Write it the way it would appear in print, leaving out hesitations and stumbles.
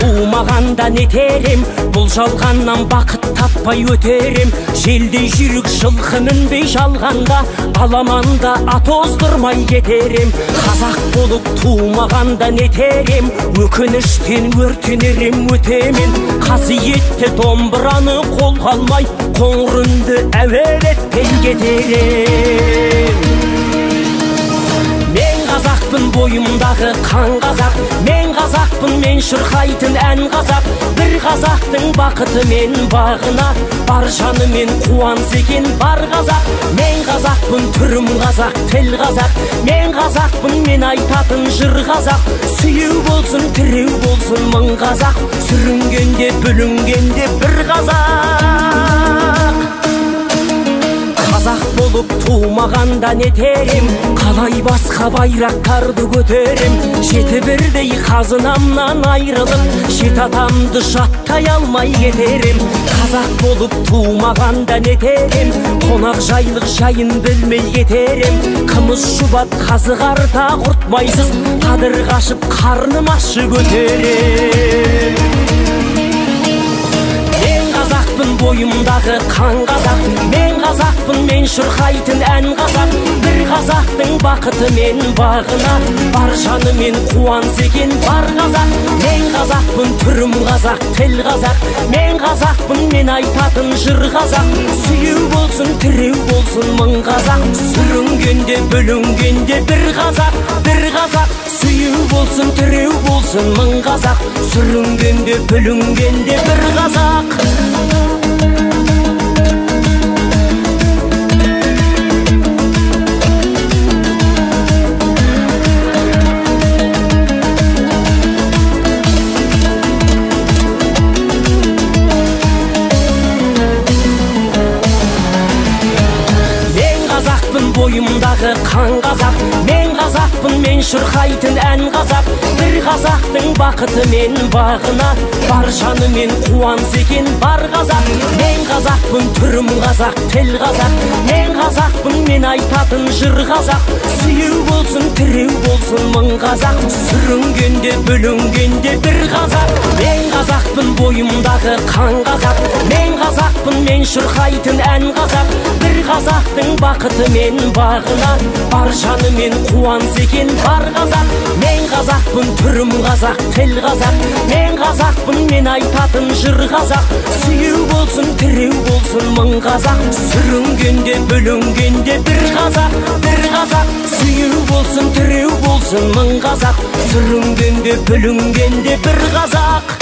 Туумаганда нетерим, бул жалганнан бакыт таппай өтерим. Желдей жүрүк жылкы мүнбей жалганда, аламанда ат оздурмай кетерим. Казак болуп туумаганда нетерим, өкүнүштен өртөнерим өтемин. Касиетте домбураны колго алмай, коңур үнді әуелетпей кетерим. Мен казакпын, боюмдагы кан казак. Мен казакпын, мен шыркайтын ән казак. Бир казактын бакыты мен багына, бар жаны мен кубанса экен бар казак. Мен казакпын, түрүм казак, тил казак. Мен казакпын, мен айтатын жыр казак. Сүйүү болсун, тирүү болсун мың казак. Сүрүнгенде, бүлүнгенде бир казак. Казак болуп туумаганда нетерим, калай баска байрактарды көтерим. Жети бирдей казынамнан айрылып, жет атамды жаттай алмай кетерим. Казак болуп туумаганда нетерим, конак жайлык жайын билмей кетерим. Кымыз шубат казыгарда куртмайсыз, кадыр кашып карным ашы көтерим. Казакпын, боюмдагы кан казак. Мен казакпын, мен шыркайтын ән казак. Бир казактын бакыты мен багына, бар жаны мен кубанса экен бар казак. Мен казакпын, түрүм казак, тил казак. Мен казакпын, мен айтатын жыр казак. Сүйүү болсун, тирүү болсун мың казак. Сүрүнгенде, бөлүнгенде бир казак, бир казак. Сүйүү болсун, тирүү болсун мың казак. Сүрүнгенде, бөлүнгенде бир казак. Боюмдагы кан казак. Мен казакпын, мен шыркайтын ән казак. Бир казактын бакыты мен багына, бар жаны мен кубанса экен бар казак. Мен казакпын, түрүм казак, тил казак. Мен казакпын, мен айтатын жыр казак. Сүйүү болсун, тирүү болсун мың казак. Сүрүнгенде, бөлүнгенде бир казак. Мен казакпын, боюмдагы кан казак. Мен казакпын, мен шыркайтын ән казак. Бир казактын бакыты мен багына, бар жаны мен кубанса экен бар казак. Мен казакпын, түрүм казак, тил казак. Мен казакпын, мен айтатын жыр казак. Сүйүү болсун, тирүү болсун мың казак. Сүрүнгенде, бөлүнгенде бир казак, бир казак. Сүйүү болсун, тирүү болсун мың казак. Сүрүнгенде, бөлүнгенде бир казак.